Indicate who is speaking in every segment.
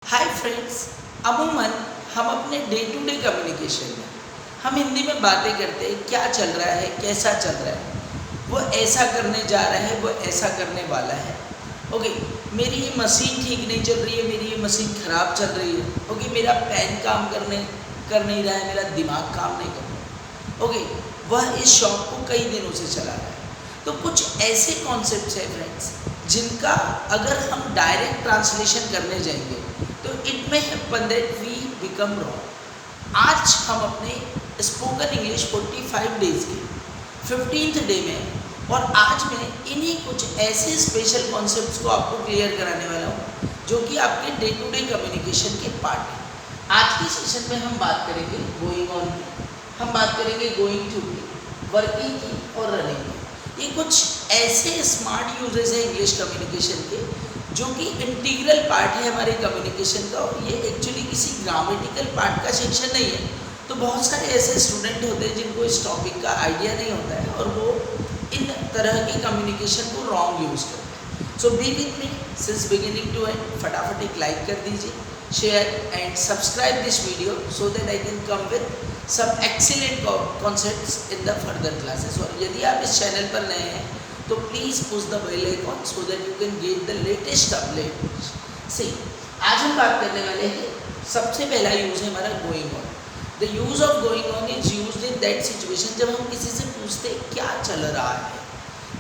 Speaker 1: Hi friends. अमूमन हम अपने डे टू डे कम्युनिकेशन में हम हिंदी में बातें करते हैं, क्या चल रहा है, कैसा चल रहा है, वो ऐसा करने जा रहा है, वो ऐसा करने वाला है। ओके, मेरी ये मशीन ठीक नहीं चल रही है, मेरी ये मशीन ख़राब चल रही है। ओके, मेरा पेन काम कर नहीं रहा है, मेरा दिमाग काम नहीं कर रहा। ओके, वह इस शॉप को कई दिनों से चला रहा है। तो कुछ ऐसे कॉन्सेप्ट्स हैं फ्रेंड्स जिनका अगर हम डायरेक्ट ट्रांसलेशन करने जाएंगे तो इट में happen that we become wrong. आज हम अपने स्पोकन इंग्लिश 45 डेज के 15th डे में और आज मैं इन्हीं कुछ ऐसे स्पेशल कॉन्सेप्ट्स को आपको क्लियर कराने वाला हूँ जो कि आपके डे टू डे कम्युनिकेशन के पार्ट हैं। आज के सेशन में हम बात करेंगे गोइंग ऑन की, हम बात करेंगे गोइंग टू की, वर्किंग की और रनिंग की। ये कुछ ऐसे स्मार्ट यूजेस हैं इंग्लिश कम्युनिकेशन के जो कि इंटीग्रल पार्ट है हमारे कम्युनिकेशन का, और ये एक्चुअली किसी ग्रामेटिकल पार्ट का सेक्शन नहीं है। तो बहुत सारे ऐसे स्टूडेंट होते हैं जिनको इस टॉपिक का आइडिया नहीं होता है और वो इन तरह के कम्युनिकेशन को रॉन्ग यूज़ करते हैं। So be with me since beginning to end. फटाफट एक लाइक कर दीजिए, share and subscribe this video so that I can come with some excellent concepts in the further classes। और यदि आप इस चैनल पर नए हैं तो please push the bell icon so that you can get the latest update. See, आज हम बात करने वाले हैं, सबसे पहला यूज़ है हमारा going on. The use of going on is used in that situation जब हम किसी से पूछते क्या चल रहा है,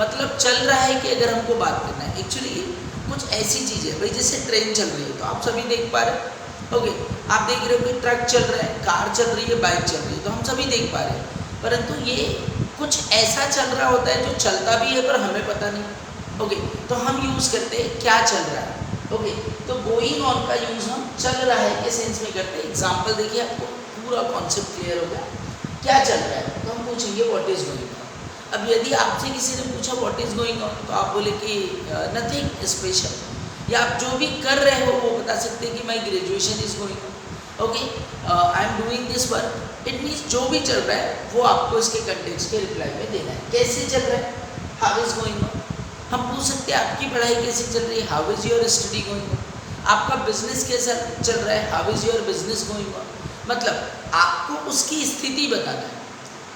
Speaker 1: मतलब चल रहा है कि अगर हमको बात करना है। एक्चुअली कुछ ऐसी चीज़ है भाई, जैसे ट्रेन चल रही है तो आप सभी देख पा रहे हैं। ओके, आप देख रहे हो कि ट्रक चल रहा है, कार चल रही है, बाइक चल रही है, तो हम सभी देख पा रहे हैं। परंतु ये कुछ ऐसा चल रहा होता है जो चलता भी है पर हमें पता नहीं। ओके, तो हम यूज़ करते हैं क्या चल रहा है। ओके, तो गोइंग ऑन का यूज़ हम चल रहा है के सेंस में करते हैं। एग्जाम्पल देखिए, आपको पूरा कॉन्सेप्ट क्लियर होगा। क्या चल रहा है तो हम पूछेंगे व्हाट इज़ गोइंग ऑन। अब यदि आपसे किसी ने पूछा व्हाट इज़ गोइंग ऑन तो आप बोले कि नथिंग स्पेशल, या आप जो भी कर रहे हो वो बता सकते हैं कि my graduation is going on. Okay, I am doing this work. It means जो भी चल रहा है वो आपको इसके कंटेक्स्ट के रिप्लाई में देना है। कैसे चल रहा है, हाउ इज गोइंग ऑन। हम पूछ सकते हैं आपकी पढ़ाई कैसे चल रही है, how is your study going on. आपका बिजनेस कैसा चल रहा है, how is your business going on. मतलब आपको उसकी स्थिति बताना है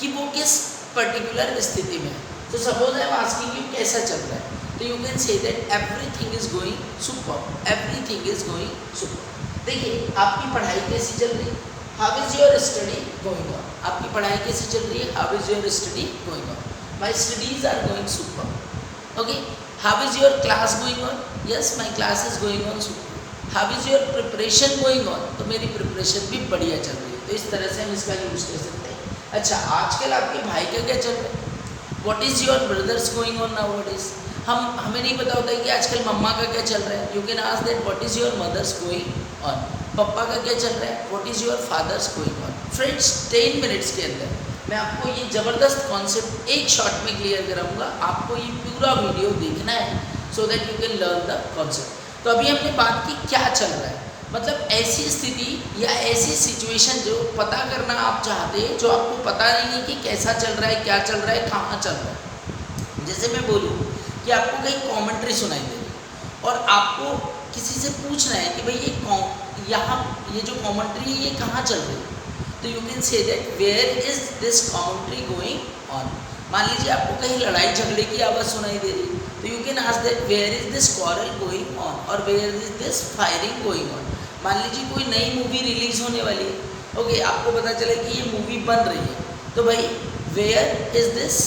Speaker 1: कि वो किस पर्टिकुलर स्थिति में है। तो suppose I am asking you कैसा चल रहा है, तो you can say that everything is going super, everything is going super. देखिए, आपकी पढ़ाई कैसी चल रही है, how is your study going on. आपकी पढ़ाई कैसी चल रही है, how is your study going on. My studies are going super. Okay, how is your class going on, yes my class is going on super. How is your preparation going on, तो मेरी preparation भी बढ़िया चल रही है। तो इस तरह से हम इसका यूज़ कर सकते हैं। अच्छा, आजकल आपके भाई का क्या चल रहा है, what is your brothers going on now what is. हमें नहीं पता होता है कि आजकल मम्मा का क्या चल रहा है। You can ask that what is your mother's going on. पापा का क्या चल रहा है, what is your father's going on. Friends, 10 minutes के अंदर मैं आपको ये ज़बरदस्त कॉन्सेप्ट एक शॉट में क्लियर कराऊंगा। आपको ये पूरा वीडियो देखना है सो that you can learn the concept. तो अभी हमने बात की क्या चल रहा है, मतलब ऐसी स्थिति या ऐसी सिचुएशन जो पता करना आप चाहते हैं, जो आपको पता नहीं है कि कैसा चल रहा है, क्या चल रहा है, कहाँ चल रहा है। जैसे मैं बोलूँ कि आपको कहीं कॉमेंट्री सुनाई दे रही है और आपको किसी से पूछना है कि भाई ये जो कॉमेंट्री है ये कहाँ चल रही है, तो you can say that where is this commentary going on. मान लीजिए आपको कहीं लड़ाई झगड़े की आवाज़ सुनाई दे रही है, तो you can ask that where is this quarrel going on और where is this firing going on. मान लीजिए कोई नई मूवी रिलीज होने वाली है, ओके, आपको पता चला कि ये मूवी बन रही है, तो भाई where is this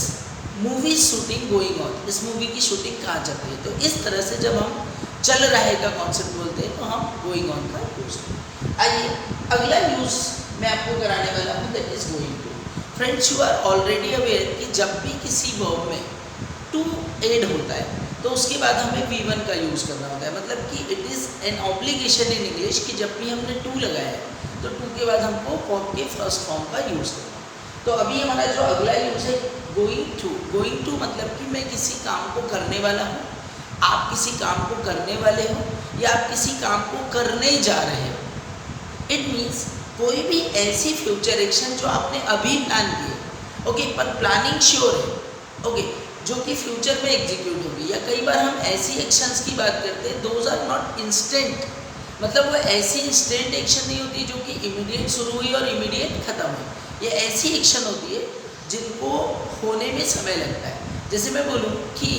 Speaker 1: movie shooting going on, इस मूवी की शूटिंग कहाँ चल रही है। तो इस तरह से जब हम चल रहे का कॉन्सेप्ट बोलते हैं तो हम गोइंग ऑन का यूज़ करते हैं। आइए अगला यूज़ मैं आपको कराने वाला हूँ, that is going to. Friends, you are already aware कि जब भी किसी वर्ब में टू एड होता है तो उसके बाद हमें V1 का यूज़ करना होता है। मतलब कि it is an obligation in English कि जब भी हमने टू लगाया है तो टू के बाद हमको वर्ब के फर्स्ट फॉर्म का यूज़ करना है। तो अभी हमारा जो अगला यूज़ है गोइंग टू। गोइंग टू मतलब कि मैं किसी काम को करने वाला हूँ, आप किसी काम को करने वाले हो, या आप किसी काम को करने जा रहे हो। इट मीन्स कोई भी ऐसी फ्यूचर एक्शन जो आपने अभी प्लान की है, ओके, पर प्लानिंग श्योर है, ओके, जो कि फ्यूचर में एग्जीक्यूट होगी। या कई बार हम ऐसी एक्शंस की बात करते हैं दोज आर नॉट इंस्टेंट, मतलब वो ऐसी इंस्टेंट एक्शन नहीं होती जो कि इमीडिएट शुरू हुई और इमीडिएट ख़त्म हुई। ये ऐसी एक्शन होती है जिनको होने में समय लगता है। जैसे मैं बोलूँ कि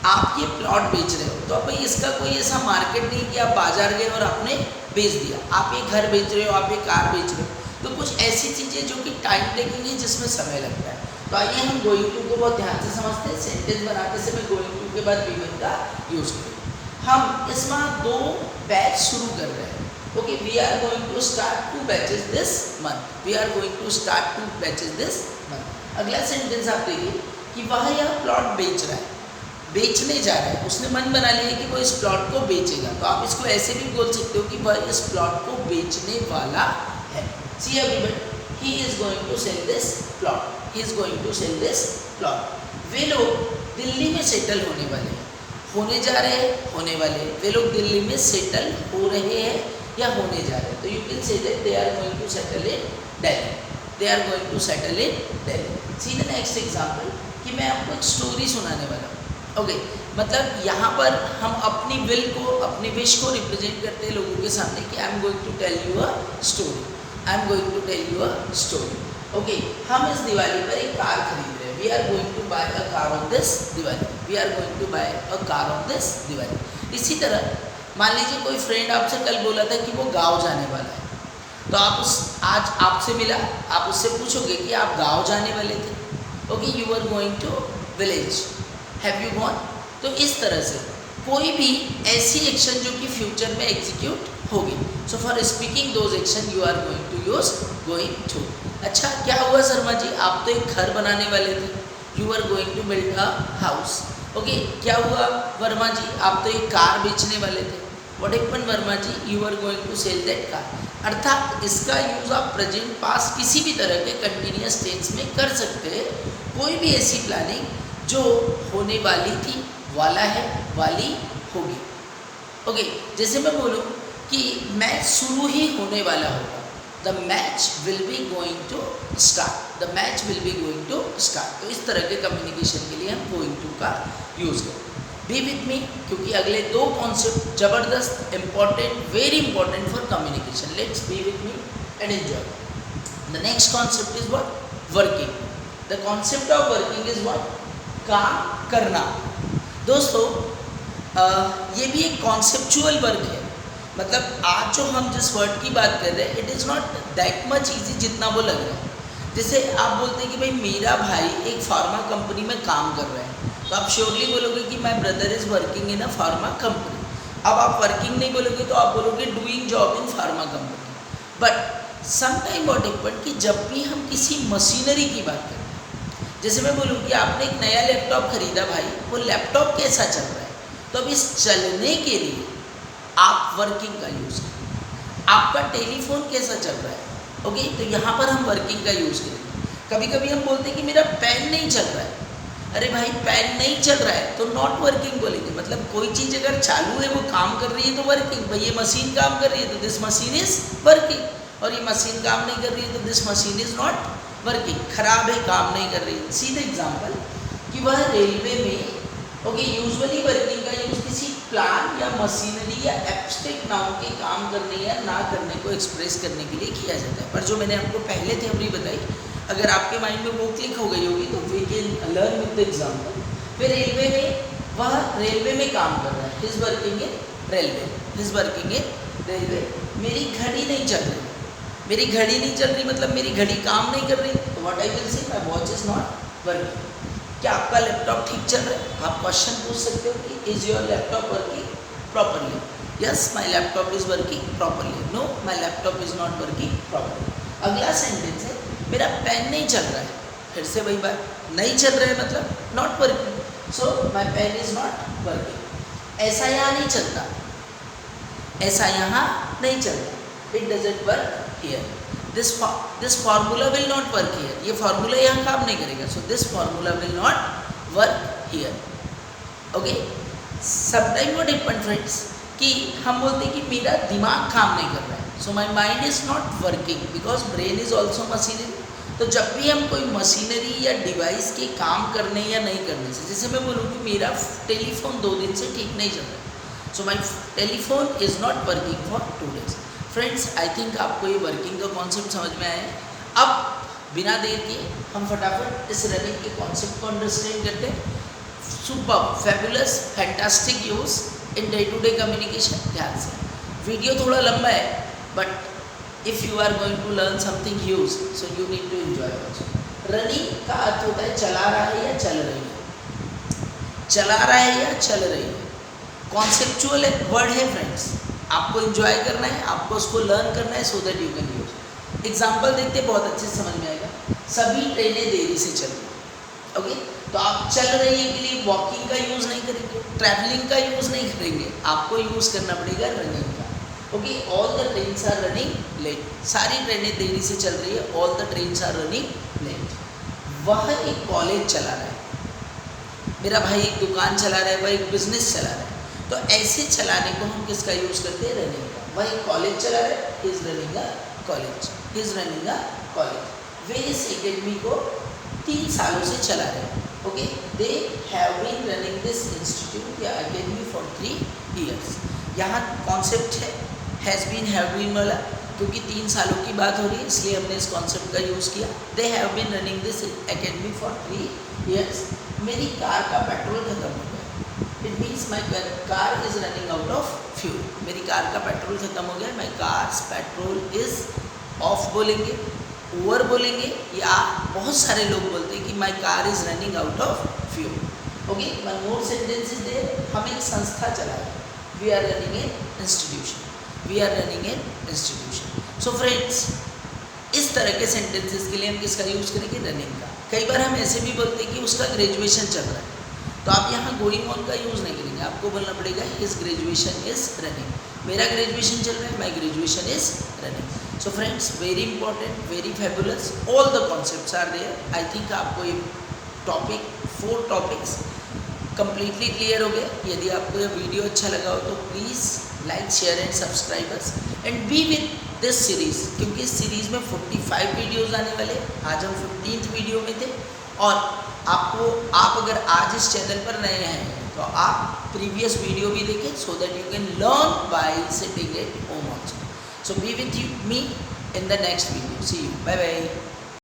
Speaker 1: आप ये प्लॉट बेच रहे हो, तो अब भाई इसका कोई ऐसा मार्केट नहीं कि आप बाजार गए और आपने बेच दिया। आप ये घर बेच रहे हो, आप ये कार बेच रहे हो, तो कुछ ऐसी चीज़ें जो कि टाइम टेकिंग है, जिसमें समय लगता है। तो आइए हम गोइंग टू को बहुत ध्यान से समझते हैं। सेंटेंस बनाते समय गोइंग टू के बाद वी का यूज़ करें। हम इसमें 2 बैच शुरू कर रहे हैं। Okay, we are going to start 2 batches this month. We are going to start 2 batches this month. अगला सेंटेंस आप देखिए कि वह यह प्लॉट बेच रहा है, बेचने जा रहा है। उसने मन बना लिया कि वो इस प्लॉट को बेचेगा। तो आप इसको ऐसे भी बोल सकते हो कि वह इस प्लॉट को बेचने वाला है। See everybody, he is going to sell this plot, he is going to sell this plot. वे लोग दिल्ली में सेटल होने वाले हैं, होने जा रहे हैं, होने वाले। वे लोग दिल्ली में सेटल हो रहे हैं या होने जा रहे हैं। तो you can say that they are going to settle in Delhi, they are going to settle in Delhi. See the next example कि मैं आपको एक स्टोरी सुनाने वाला हूँ। ओके, मतलब यहाँ पर हम अपनी विल को, अपनी विश को रिप्रेजेंट करते हैं लोगों के सामने कि I am going to tell you a story, I am going to tell you a story. Okay, हम इस दिवाली पर एक कार खरीद रहे हैं। We are going to buy a car on this Diwali, we are going to buy a car on this Diwali. इसी तरह मान लीजिए कोई फ्रेंड आपसे कल बोला था कि वो गाँव जाने वाला है, तो आप आज आपसे मिला, आप उससे पूछोगे कि आप गाँव जाने वाले थे। Okay, you are going to village, have you gone. तो इस तरह से कोई भी ऐसी एक्शन जो कि फ्यूचर में एग्जीक्यूट होगी। So for speaking those action you are going to use going to. अच्छा, क्या हुआ शर्मा जी, आप तो एक घर बनाने वाले थे, you are going to build a house. Okay, क्या हुआ वर्मा जी, आप तो एक कार बेचने वाले थे, what happened Verma ji, you are going to sell that car. अर्थात इसका यूज़ आप प्रेजेंट पास्ट किसी भी तरह के कंटिन्यूअस टेंस में कर सकते हैं। कोई भी ऐसी प्लानिंग जो होने वाली थी, वाला है, वाली होगी। ओके, जैसे मैं बोलूँ कि मैच शुरू ही होने वाला होगा, the match will be going to start, the match will be going to start. तो इस तरह के कम्युनिकेशन के लिए हम गोइंग टू का यूज़ करें। बी विथ मी, क्योंकि अगले 2 कॉन्सेप्ट जबरदस्त, important, very important for communication. Let's be with me and enjoy. The next concept is what? Working. The concept of working is what? काम करना। दोस्तों, ये भी एक कॉन्सेप्चुअल वर्क है। मतलब आज जो हम जिस वर्ड की बात कर रहे हैं, it is not that much easy जितना वो लग रहा है। जैसे आप बोलते हैं कि भाई मेरा भाई एक फार्मा कंपनी में काम कर रहा है, तो आप श्योरली बोलोगे कि my brother is working in a pharma company. अब आप वर्किंग नहीं बोलोगे तो आप बोलोगे doing job in pharma company. But sometime what happened कि जब भी हम किसी मशीनरी की बात करते हैं, जैसे मैं बोलूँ कि आपने एक नया लैपटॉप खरीदा भाई, वो लैपटॉप कैसा चल रहा है, तो अब इस चलने के लिए आप वर्किंग का यूज़ करें। आपका टेलीफोन कैसा चल रहा है, ओके, तो यहाँ पर हम वर्किंग का यूज़ करेंगे। कभी कभी हम बोलते हैं कि मेरा पेन नहीं चल रहा है, अरे भाई पेन नहीं चल रहा है तो नॉट वर्किंग बोलेंगे। मतलब कोई चीज़ अगर चालू है, वो काम कर रही है तो वर्किंग। भाई ये मशीन काम कर रही है तो दिस मशीन इज़ वर्किंग, और ये मशीन काम नहीं कर रही है तो this machine is not working. खराब है, काम नहीं कर रही है। सीधा एग्जाम्पल कि वह रेलवे में, ओके, यूजुअली वर्किंग का यूज़ किसी प्लान या मशीनरी या एब्स्ट्रैक्ट नाउन के काम करने या ना करने को एक्सप्रेस करने के लिए किया जाता है। पर जो मैंने आपको पहले थ्योरी बताई, अगर आपके माइंड में वो क्लिक हो गई होगी तो we can learn with the example. फिर रेलवे में, वह रेलवे में काम कर रहा है, his working in railway, his working in railway. मेरी घड़ी नहीं चल रही, मेरी घड़ी नहीं चल रही मतलब मेरी घड़ी काम नहीं कर रही, तो what I will say, my watch is not working. क्या आपका लैपटॉप ठीक चल रहा है? आप क्वेश्चन पूछ सकते हो कि is your laptop working properly? Yes, my laptop is working properly. No, my laptop is not working properly. अगला सेंटेंस है मेरा पेन नहीं चल रहा है। फिर से वही बात, नहीं चल रहा है मतलब not working, so my pen is not working. ऐसा यहाँ नहीं चलता, ऐसा यहाँ नहीं चलता, it doesn't work here. This formula will not work here, ये फार्मूला यहाँ काम नहीं करेगा, so this formula will not work here. Okay, sometime what happened friends कि हम बोलते हैं कि मेरा दिमाग काम नहीं कर रहा है, so my mind is not working because brain is also machinery. तो जब भी हम कोई मशीनरी या डिवाइस के काम करने या नहीं करने से, जैसे मैं बोलूँ कि मेरा टेलीफोन 2 दिन से ठीक नहीं चल रहा है, So my telephone is not working for 2 days. Friends, I think आपको ये वर्किंग का कॉन्सेप्ट समझ में आया है। अब बिना देर किए हम फटाफट इस रनिंग के कॉन्सेप्ट को अंडरस्टैंड करते हैं। Super fabulous fantastic use in day to day communication. ध्यान से, वीडियो थोड़ा लंबा है, but if you are going to learn something huge, so you need to enjoy also. Running का अर्थ होता है चला रहा है या चल रही है, चला रहा है या चल रही है। कॉन्सेप्चुअल वर्ड है फ्रेंड्स, आपको एंजॉय करना है, आपको उसको लर्न करना है, सो that you can use. Example देखते बहुत अच्छे से समझ में आएगा। सभी ट्रेनें देरी से चल रही है, ओके, तो आप चल रही है के लिए वॉकिंग का यूज़ नहीं करेंगे, ट्रैवलिंग का यूज़ नहीं करेंगे, आपको यूज़ करना पड़ेगा रनिंग का। Okay, all the trains are running late, सारी ट्रेनें देरी से चल रही है, all the trains are running late. वह एक कॉलेज चला रहा है, मेरा भाई एक दुकान चला रहा है, वह एक बिजनेस चला रहा है। तो ऐसे चलाने को हम किसका यूज़ करते हैं? रनिंग का। वह एक कॉलेज चला रहा है, he is running a college, he is running a college. वे इस एकेडमी को 3 सालों से चला रहे हैं। Okay, they have been running this institute या अकेडमी फॉर 3 years। यहाँ कॉन्सेप्ट है हैज़ बीन हैव बीन वाला, क्योंकि 3 सालों की बात हो रही है, इसलिए हमने इस कॉन्सेप्ट का यूज़ किया। They have been running this academy for 3 years। मेरी कार का पेट्रोल खत्म हो गया, it means my car is running out of fuel. मेरी कार का पेट्रोल खत्म हो गया, my car's petrol is off बोलेंगे, ओवर बोलेंगे, या बहुत सारे लोग बोलते हैं कि my car is running out of fuel. Okay, one more sentence is there, हम एक संस्था चला रहे हैं, we are running an institution, we are running an institution. So friends, इस तरह के सेंटेंसेस के लिए हम किसका यूज़ करेंगे? रनिंग का। कई बार हम ऐसे भी बोलते हैं कि उसका ग्रेजुएशन चल रहा है, तो आप यहाँ गोइंग ऑन का यूज़ नहीं करेंगे, आपको बोलना पड़ेगा हिज ग्रेजुएशन इज़ रनिंग। मेरा ग्रेजुएशन चल रहा है, my graduation is running. So friends, very important, very fabulous, all the concepts are there. I think आपको ये टॉपिक 4 टॉपिक्स कम्प्लीटली क्लियर हो गए। यदि आपको ये वीडियो अच्छा लगा हो तो please like share and subscribers and be with this series, क्योंकि इस सीरीज़ में 45 वीडियोज़ आने वाले। आज हम 15th वीडियो में थे, और आप अगर आज इस चैनल पर नए हैं तो आप प्रीवियस वीडियो भी देखें, सो that you can learn by sitting at home also. So be with me in the next video. See you. Bye bye.